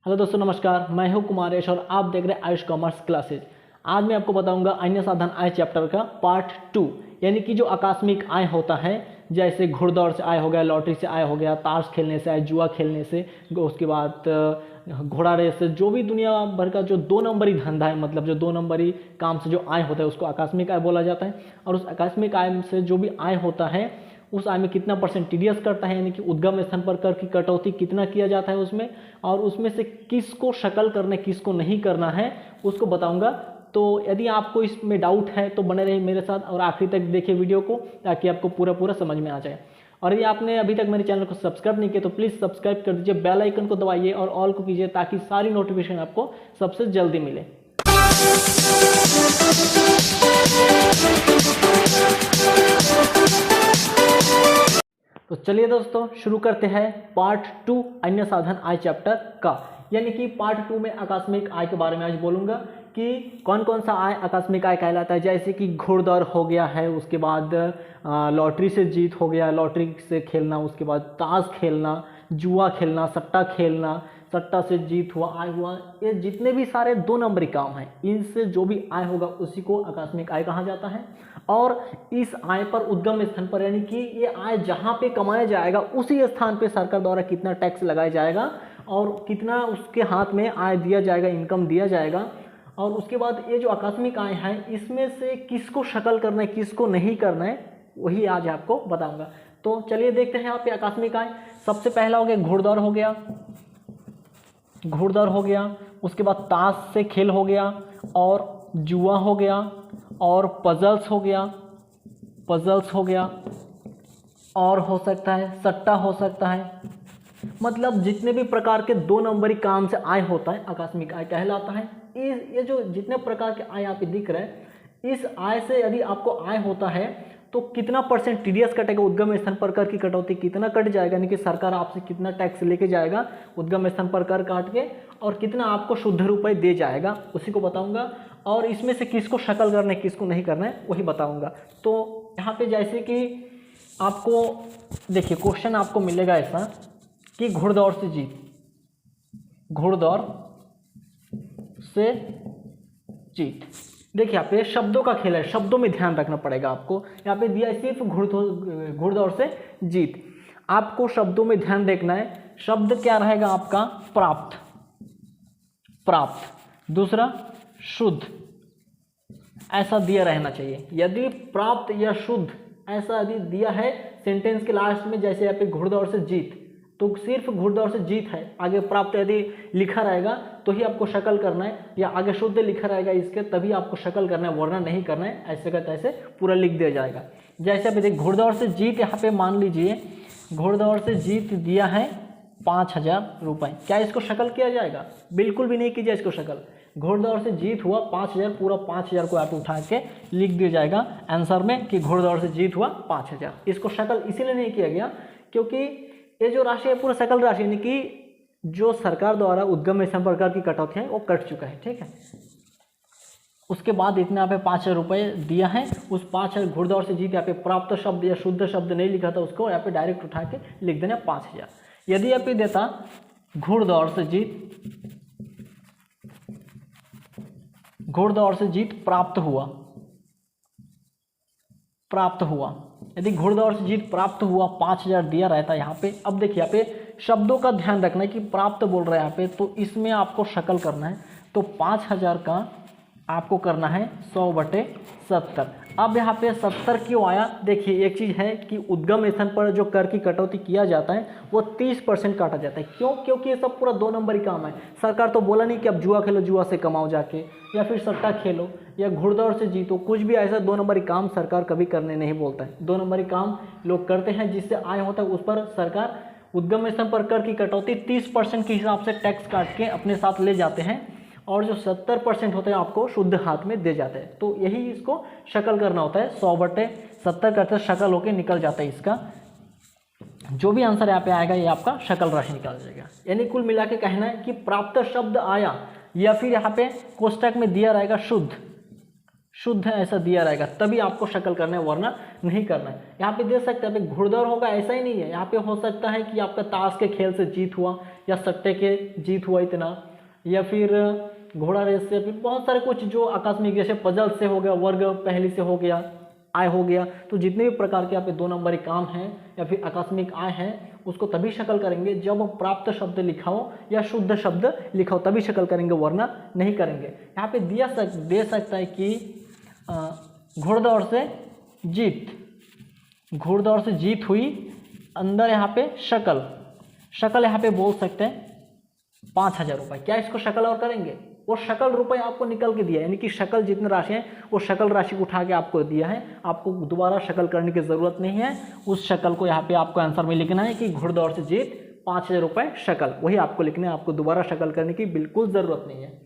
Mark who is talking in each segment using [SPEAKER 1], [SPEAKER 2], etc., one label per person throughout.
[SPEAKER 1] Hello दोस्तों, नमस्कार। मैं हूं कुमारेश और आप देख रहे हैं आयुष कॉमर्स क्लासेज। आज मैं आपको बताऊंगा अन्य साधन आय चैप्टर का पार्ट 2, यानी कि जो आकस्मिक आय होता है, जैसे घुड़दौड़ से आय हो गया, लॉटरी से आय हो गया, ताश खेलने से आय, जुआ खेलने से, उसके बाद घोड़ा रेस से, जो भी दुनिया भर का जो 2 नंबरी धंधा है, मतलब जो 2 नंबरी काम से जो आय होता है उसको आकस्मिक आय बोला जाता है। और उस आकस्मिक आय से जो भी आय होता है उस आय में कितना परसेंट टीडीएस करता है, यानी कि उद्गम स्थान पर कर की कटौती कितना किया जाता है उसमें, और उसमें से किसको शकल करना है किसको नहीं करना है उसको बताऊंगा। तो यदि आपको इसमें डाउट है तो बने रहिए मेरे साथ और आखिरी तक देखिए वीडियो को, ताकि आपको पूरा समझ में आ जाए। और यदि आपने अभी तक मेरे चैनल को सब्सक्राइब नहीं किया तो प्लीज़ सब्सक्राइब कर दीजिए, बेल आइकन को दबाइए और ऑल को कीजिए, ताकि सारी नोटिफिकेशन आपको सबसे जल्दी मिले। तो चलिए दोस्तों, शुरू करते हैं पार्ट 2 अन्य साधन आय चैप्टर का। यानी कि पार्ट 2 में आकस्मिक आय के बारे में आज बोलूँगा कि कौन कौन सा आय आकस्मिक आय कहलाता है। जैसे कि घुड़दौड़ हो गया है, उसके बाद लॉटरी से जीत हो गया, लॉटरी से खेलना, उसके बाद ताश खेलना, जुआ खेलना, सट्टा खेलना, सट्टा से जीत हुआ, आय हुआ, ये जितने भी सारे 2 नंबरी काम हैं, इनसे जो भी आय होगा उसी को आकस्मिक आय कहा जाता है। और इस आय पर उद्गम स्थान पर, यानी कि ये आय जहाँ पे कमाया जाएगा उसी स्थान पे सरकार द्वारा कितना टैक्स लगाया जाएगा और कितना उसके हाथ में आय दिया जाएगा, इनकम दिया जाएगा। और उसके बाद ये जो आकस्मिक आय है इसमें से किसको शकल करना है किसको नहीं करना है वही आज आपको बताऊंगा। तो चलिए देखते हैं यहाँ पे आकस्मिक आय। सबसे पहला हो गया घुड़दौड़ हो गया, घुड़दौड़ हो गया, उसके बाद ताश से खेल हो गया, और जुआ हो गया, और पजल्स हो गया, पजल्स हो गया, और हो सकता है सट्टा हो सकता है। मतलब जितने भी प्रकार के 2 नंबरी काम से आय होता है आकस्मिक आय कहलाता है। ये जो जितने प्रकार के आय यहाँ पे दिख रहे हैं, इस आय से यदि आपको आय होता है तो कितना परसेंट टीडीएस कटेगा, उद्गम स्थान पर कर की कटौती कितना कट जाएगा, यानी कि सरकार आपसे कितना टैक्स लेके जाएगा उद्गम स्थान पर कर काट के, और कितना आपको शुद्ध रुपये दे जाएगा उसी को बताऊंगा। और इसमें से किसको शकल करना है किसको नहीं करना है वही बताऊंगा। तो यहाँ पे जैसे कि आपको देखिए क्वेश्चन आपको मिलेगा ऐसा कि घुड़दौड़ से जीत, घुड़दौड़ से जीत। देखिए यहाँ पे शब्दों का खेल है, शब्दों में ध्यान रखना पड़ेगा आपको। यहाँ पे दिया है सिर्फ घुड़दौड़ से जीत, आपको शब्दों में ध्यान देखना है। शब्द क्या रहेगा आपका? प्राप्त, प्राप्त। दूसरा शुद्ध, ऐसा दिया रहना चाहिए। यदि प्राप्त या शुद्ध ऐसा यदि दिया है सेंटेंस के लास्ट में, जैसे यहाँ पे घुड़दौड़ से जीत, तो सिर्फ घुड़दौड़ से जीत है, आगे प्राप्त यदि लिखा रहेगा तो ही आपको शकल करना है, या आगे शुद्ध लिखा रहेगा इसके तभी आपको शकल करना है, वरना नहीं करना है। ऐसे का तैसे पूरा लिख दिया जाएगा। जैसे अभी देखिए घुड़दौड़ से जीत, यहाँ पे मान लीजिए घुड़दौड़ से जीत दिया है 5,000 रुपये। क्या इसको शकल किया जाएगा? बिल्कुल भी नहीं कीजिए इसको शकल। घुड़दौड़ से जीत हुआ 5,000, पूरा 5,000 को आप उठा के लिख दिया जाएगा आंसर में कि घुड़दौड़ से जीत हुआ 5,000। इसको शकल इसीलिए नहीं किया गया क्योंकि ये जो राशि है पूरा सकल राशि, यानी कि जो सरकार द्वारा उद्गम स्थान पर कर की कटौती है वो कट चुका है, ठीक है। उसके बाद इतने यहाँ पे 5,000 रुपये दिया है, उस 5,000 घुड़दौड़ से जीत यहाँ पे प्राप्त शब्द या शुद्ध शब्द नहीं लिखा था, उसको यहाँ पे डायरेक्ट उठा के लिख देना 5,000। यदि यहाँ पे देता घुड़दौड़ से जीत, घुड़दौड़ से जीत प्राप्त हुआ, प्राप्त हुआ, यदि घुड़दौड़ से जीत प्राप्त हुआ 5,000 दिया रहता है यहाँ पे। अब देखिए यहाँ पे शब्दों का ध्यान रखना है कि प्राप्त बोल रहा है यहाँ पे, तो इसमें आपको शकल करना है। तो 5,000 का आपको करना है 100/70। अब यहाँ पे 70 क्यों आया? देखिए एक चीज़ है कि उद्गम स्थान पर जो कर की कटौती किया जाता है वो 30% काटा जाता है। क्यों? क्योंकि ये सब पूरा 2 नंबरी काम है। सरकार तो बोला नहीं कि अब जुआ खेलो, जुआ से कमाओ जाके, या फिर सट्टा खेलो, या घुड़दौड़ से जीतो, कुछ भी ऐसा 2 नंबरी काम सरकार कभी करने नहीं बोलता है। 2 नंबरी काम लोग करते हैं जिससे आय होता है, उस पर सरकार उद्गम स्थान पर कर की कटौती 30% के हिसाब से टैक्स काट के अपने साथ ले जाते हैं, और जो 70% होते हैं आपको शुद्ध हाथ में दे जाते हैं। तो यही इसको शकल करना होता है, 100/70 करते शकल होके निकल जाता है। इसका जो भी आंसर यहाँ पे आएगा ये आपका शकल राशि निकल जाएगा। यानी कुल मिला के कहना है कि प्राप्त शब्द आया, या फिर यहाँ पे कोष्टक में दिया रहेगा शुद्ध, शुद्ध है ऐसा दिया रहेगा तभी आपको शकल करना है, वरना नहीं करना है। यहाँ पे दे सकते हैं यहाँ पे घुड़दौड़ होगा ऐसा ही नहीं है, यहाँ पे हो सकता है कि आपका ताश के खेल से जीत हुआ या सट्टे के जीत हुआ इतना, या फिर घोड़ा रेस से, फिर बहुत सारे कुछ जो आकस्मिक जैसे पजल से हो गया, वर्ग पहली से हो गया, आय हो गया। तो जितने भी प्रकार के यहाँ पे 2 नंबरी काम हैं या फिर आकस्मिक आय हैं उसको तभी शकल करेंगे जब प्राप्त शब्द लिखा हो या शुद्ध शब्द लिखा हो, तभी शकल करेंगे, वरना नहीं करेंगे। यहाँ पे दे सकता है कि घुड़दौड़ से जीत, घुड़दौड़ से जीत हुई, अंदर यहाँ पे शकल, शकल यहाँ पे बोल सकते हैं 5,000 रुपये। क्या इसको शकल और करेंगे? वो शकल रुपए आपको निकल के दिया, यानी कि शकल जितनी राशि है वो शकल राशि को उठा के आपको दिया है, आपको दोबारा शकल करने की ज़रूरत नहीं है। उस शकल को यहाँ पे आपको आंसर में लिखना है कि घुड़दौड़ से जीत 5,000 रुपये शकल, वही आपको लिखना है, आपको दोबारा शकल करने की बिल्कुल ज़रूरत नहीं है।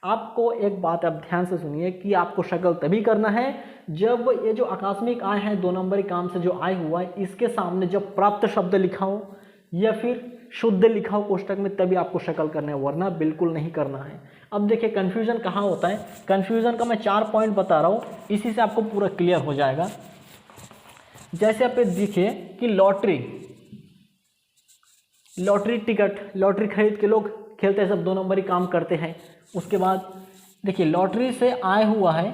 [SPEAKER 1] आपको एक बात आप ध्यान से सुनिए कि आपको शकल तभी करना है जब ये जो आकस्मिक आय है 2 नंबरी काम से जो आय हुआ है इसके सामने जब प्राप्त शब्द लिखा हो या फिर शुद्ध लिखा हो कोष्टक में, तभी आपको शकल करना है, वरना बिल्कुल नहीं करना है। अब देखिए कन्फ्यूजन कहाँ होता है, कन्फ्यूजन का मैं 4 पॉइंट बता रहा हूँ, इसी से आपको पूरा क्लियर हो जाएगा। जैसे आप देखिए कि लॉटरी टिकट, लॉटरी खरीद के लोग खेलते हैं, सब 2 नंबरी काम करते हैं। उसके बाद देखिए लॉटरी से आय हुआ है,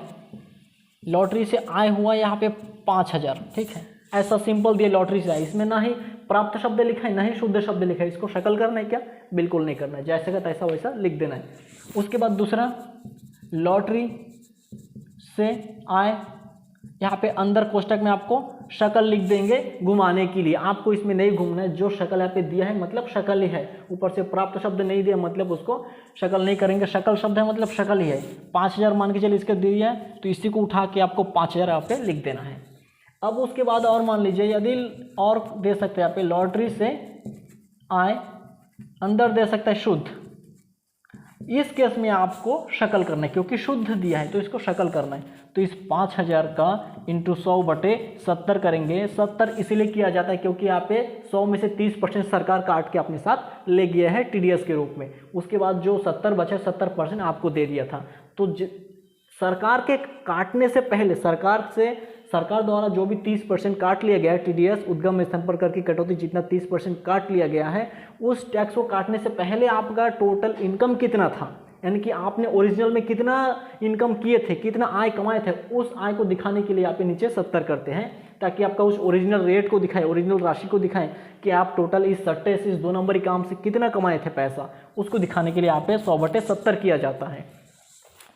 [SPEAKER 1] लॉटरी से आय हुआ यहाँ पे 5,000, ठीक है, ऐसा सिंपल दिया लॉटरी से आए, इसमें ना ही प्राप्त शब्द लिखा है ना ही शुद्ध शब्द लिखा है, इसको शकल करना है क्या? बिल्कुल नहीं करना है, जैसे का तैसा वैसा लिख देना है। उसके बाद दूसरा लॉटरी से आय, यहाँ पे अंदर कोष्टक में आपको शकल लिख देंगे घुमाने के लिए, आपको इसमें नहीं घूमना है, जो शकल यहाँ पे दिया है मतलब शकल ही है, ऊपर से प्राप्त शब्द नहीं दिया मतलब उसको शकल नहीं करेंगे, शकल शब्द है मतलब शकल ही है। 5,000 मान के चलिए इसके दिया है तो इसी को उठा के आपको 5,000 यहाँ पे लिख देना है। अब उसके बाद और मान लीजिए यदि और दे सकते हैं यहाँ पे लॉटरी से आय, अंदर दे सकता है शुद्ध, इस केस में आपको शकल करना है क्योंकि शुद्ध दिया है तो इसको शकल करना है। तो इस 5,000 का इंटू 100/70 करेंगे। 70 इसीलिए किया जाता है क्योंकि यहाँ पे 100 में से 30% सरकार काट के अपने साथ ले गया है TDS के रूप में, उसके बाद जो 70 बचे 70% आपको दे दिया था। तो सरकार के काटने से पहले सरकार द्वारा जो भी 30% काट लिया गया है TDS उद्गम स्थान पर कर की कटौती, जितना 30% काट लिया गया है, उस टैक्स को काटने से पहले आपका टोटल इनकम कितना था, यानी कि आपने ओरिजिनल में कितना इनकम किए थे, कितना आय कमाए थे, उस आय को दिखाने के लिए आप नीचे 70 करते हैं ताकि आपका उस ओरिजिनल रेट को दिखाए, ओरिजिनल राशि को दिखाएं कि आप टोटल इस सट्टे से, इस 2 नंबरी काम से कितना कमाए थे पैसा, उसको दिखाने के लिए यहाँ पे 100/70 किया जाता है।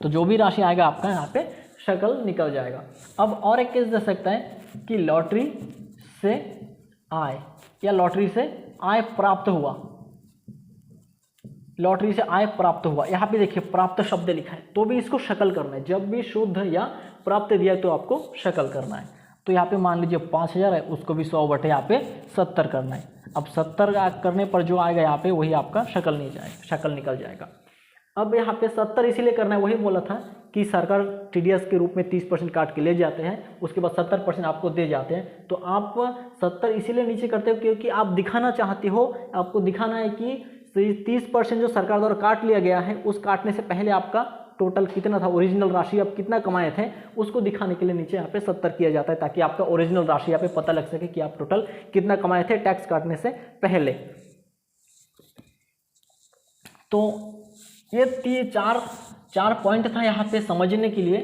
[SPEAKER 1] तो जो भी राशि आएगा आपका यहाँ पे शकल निकल जाएगा। अब और एक केस दे सकता है कि लॉटरी से आय या लॉटरी से आय प्राप्त हुआ, लॉटरी से आय प्राप्त हुआ, यहाँ पे देखिए प्राप्त शब्द लिखा है तो भी इसको शकल करना है, जब भी शुद्ध या प्राप्त दिया है तो आपको शकल करना है। तो यहाँ पे मान लीजिए 5,000 है, उसको भी 100/70 यहाँ पे 70 करना है। अब 70 करने पर जो आएगा यहाँ पे वही आपका शकल नहीं जाएगा, शकल निकल जाएगा। अब यहाँ पे 70 इसीलिए करना है, वही बोला था कि सरकार TDS के रूप में 30% काट के ले जाते हैं, उसके बाद 70% आपको दे जाते हैं। तो आप 70 इसीलिए नीचे करते हो क्योंकि आप दिखाना चाहते हो, आपको दिखाना है कि 30% जो सरकार द्वारा काट लिया गया है उस काटने से पहले आपका टोटल कितना था, ओरिजिनल राशि आप कितना कमाए थे, उसको दिखाने के लिए नीचे यहाँ पे 70 किया जाता है ताकि आपका ओरिजिनल राशि यहाँ पे पता लग सके कि आप टोटल कितना कमाए थे टैक्स काटने से पहले। तो ये चार पॉइंट था यहाँ पे समझने के लिए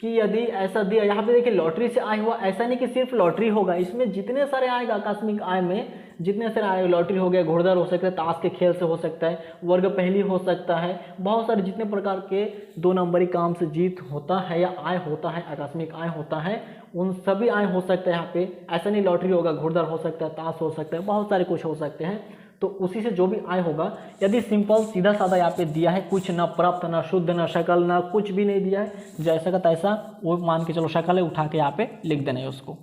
[SPEAKER 1] कि यदि ऐसा दिया, यहाँ पे देखिए लॉटरी से आय हुआ, ऐसा नहीं कि सिर्फ लॉटरी होगा, इसमें जितने सारे आएगा आकस्मिक आय में, जितने सारे आए, लॉटरी हो गया, घोड़दौड़ हो सकता है, ताश के खेल से हो सकता है, वर्ग पहली हो सकता है, बहुत सारे जितने प्रकार के 2 नंबरी काम से जीत होता है या आय होता है, आकस्मिक आय होता है, उन सभी आय हो सकता है यहाँ पे। ऐसा नहीं लॉटरी होगा, घोड़दौड़ हो सकता है, ताश हो सकता है, बहुत सारे कुछ हो सकते हैं। तो उसी से जो भी आय होगा, यदि सिंपल सीधा साधा यहाँ पे दिया है, कुछ ना प्राप्त ना शुद्ध ना शकल ना कुछ भी नहीं दिया है, जैसा का तैसा वो मान के चलो शकल है, उठा के यहाँ पे लिख देना है उसको।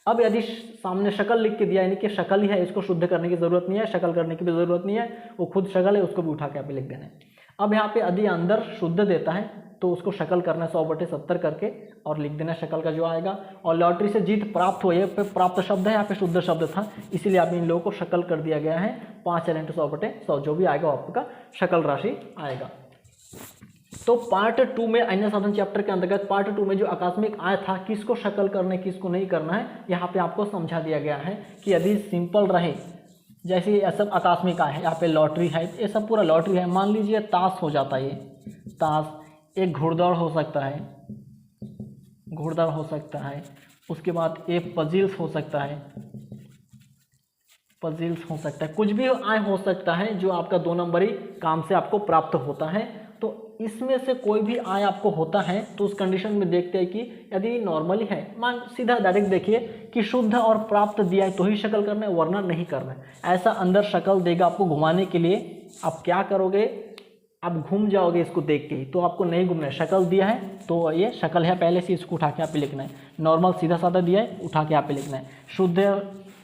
[SPEAKER 1] अब यदि सामने शकल लिख के दिया यानी कि शकल ही है, इसको शुद्ध करने की जरूरत नहीं है, शकल करने की भी जरूरत नहीं है, वो खुद शकल है, उसको भी उठा के यहाँ पे लिख देना है। अब यहाँ पे यदि अंदर शुद्ध देता है तो उसको शकल करना है 100/70 करके और लिख देना शकल का जो आएगा। और लॉटरी से जीत प्राप्त हुई है, पे प्राप्त शब्द है, यहाँ पे शुद्ध शब्द था, इसीलिए आप इन लोगों को शकल कर दिया गया है। 5 × 100/100 जो भी आएगा आपका शकल राशि आएगा। तो पार्ट 2 में अन्य साधन चैप्टर के अंतर्गत पार्ट 2 में जो आकस्मिक आय था किसको शकल करना है किसको नहीं करना है यहाँ पे आपको समझा दिया गया है कि यदि सिंपल रहे, जैसे ये सब आकस्मिक आय है, यहाँ पे लॉटरी है, ये सब पूरा लॉटरी है। मान लीजिए ताश हो जाता है, ये ताश, एक घुड़दौड़ हो सकता है, घुड़दौड़ हो सकता है, उसके बाद एक पजिल्स हो सकता है, पजिल्स हो सकता है, कुछ भी आय हो सकता है जो आपका 2 नंबरी काम से आपको प्राप्त होता है। तो इसमें से कोई भी आय आपको होता है तो उस कंडीशन में देखते हैं कि यदि नॉर्मली है, मान सीधा डायरेक्ट देखिए कि शुद्ध और प्राप्त दिया है तो ही शकल करना है, वरना नहीं करना है। ऐसा अंदर शकल देगा आपको घुमाने के लिए, आप क्या करोगे, आप घूम जाओगे इसको देख के ही, तो आपको नहीं घूमना है। शकल दिया है तो ये शकल है, पहले से इसको उठा के आप पे लिखना है। नॉर्मल सीधा साधा दिया है, उठा के आप पे लिखना है। शुद्ध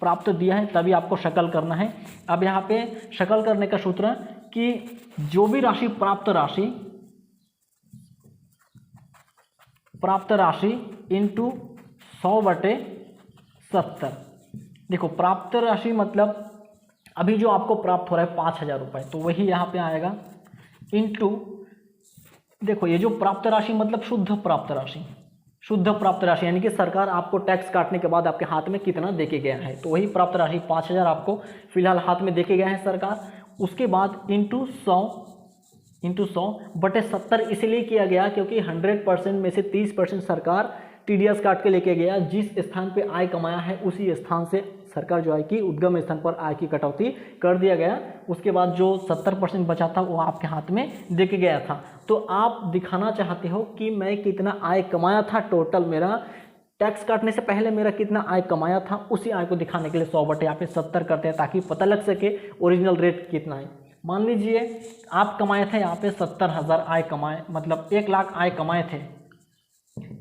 [SPEAKER 1] प्राप्त दिया है तभी आपको शकल करना है। अब यहाँ पे शकल करने का सूत्र कि जो भी राशि प्राप्त राशि इंटू 100/70। देखो प्राप्त राशि मतलब अभी जो आपको प्राप्त हो रहा है 5,000 रुपये, तो वही यहाँ पे आएगा इंटू, देखो ये जो प्राप्त राशि मतलब शुद्ध प्राप्त राशि, शुद्ध प्राप्त राशि यानी कि सरकार आपको टैक्स काटने के बाद आपके हाथ में कितना देके गया है, तो वही प्राप्त राशि 5,000 आपको फिलहाल हाथ में देके गया है सरकार। उसके बाद इंटू 100/70 इसलिए किया गया क्योंकि 100% में से 30% सरकार टीडीएस काट के लेके गया। जिस स्थान पे आय कमाया है उसी स्थान से सरकार जो है कि उद्गम स्थान पर आय की कटौती कर दिया गया। उसके बाद जो 70% बचा था वो आपके हाथ में देके गया था। तो आप दिखाना चाहते हो कि मैं कितना आय कमाया था, टोटल मेरा टैक्स काटने से पहले मेरा कितना आय कमाया था, उसी आय को दिखाने के लिए 100/70 करते हैं ताकि पता लग सके ओरिजिनल रेट कितना है। मान लीजिए आप कमाए थे यहाँ पे 70,000 आय कमाए, मतलब 1 लाख आय कमाए थे,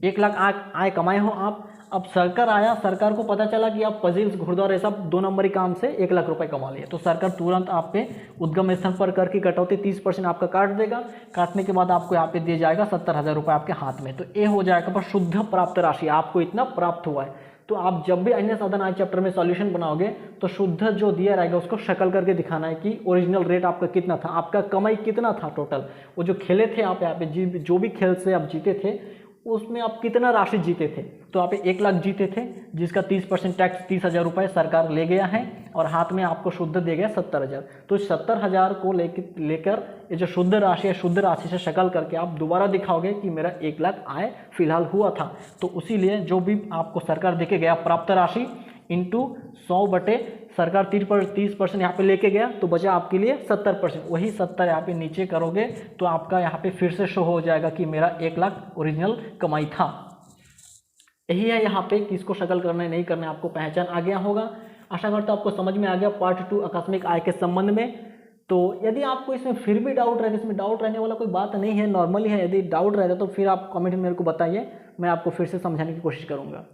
[SPEAKER 1] 1 लाख आय कमाए हो आप। अब सरकार आया, सरकार को पता चला कि आप पजिल्स घुड़दौड़ ये सब 2 नंबरी काम से 1 लाख रुपए कमा लिए, तो सरकार तुरंत आप पे उद्गम स्थान पर कर की कटौती 30% आपका काट देगा। काटने के बाद आपको यहाँ पे दिया जाएगा 70,000 रुपये आपके हाथ में, तो ये हो जाएगा पर शुद्ध प्राप्त राशि, आपको इतना प्राप्त हुआ है। तो आप जब भी अन्य साधन आय चैप्टर में सॉल्यूशन बनाओगे तो शुद्ध जो दिया रहेगा उसको शकल करके दिखाना है कि ओरिजिनल रेट आपका कितना था, आपका कमाई कितना था टोटल, वो जो खेले थे आप यहाँ पे जो भी खेल से आप जीते थे उसमें आप कितना राशि जीते थे। तो आप 1 लाख जीते थे जिसका 30% टैक्स 30,000 रुपये सरकार ले गया है और हाथ में आपको शुद्ध दे गया 70,000। तो 70,000 को लेकर ये जो शुद्ध राशि है, शुद्ध राशि से शकल करके आप दोबारा दिखाओगे कि मेरा 1 लाख आय फिलहाल हुआ था। तो उसी लिए जो भी आपको सरकार देके गया प्राप्त राशि इंटू 100 सरकार 30% यहाँ पे लेके गया तो बचा आपके लिए 70%, वही 70 यहाँ पे नीचे करोगे तो आपका यहाँ पे फिर से शो हो जाएगा कि मेरा 1 लाख ओरिजिनल कमाई था। यही है यहाँ पे कि इसको शकल करना है नहीं करना है, आपको पहचान आ गया होगा। आशा करता हूँ आपको समझ में आ गया पार्ट 2 आकस्मिक आय के संबंध में। तो यदि आपको इसमें फिर भी डाउट रहे, इसमें डाउट रहने वाला कोई बात नहीं है, नॉर्मली है। यदि डाउट रहता तो फिर आप कमेंट में मेरे को बताइए, मैं आपको फिर से समझाने की कोशिश करूँगा।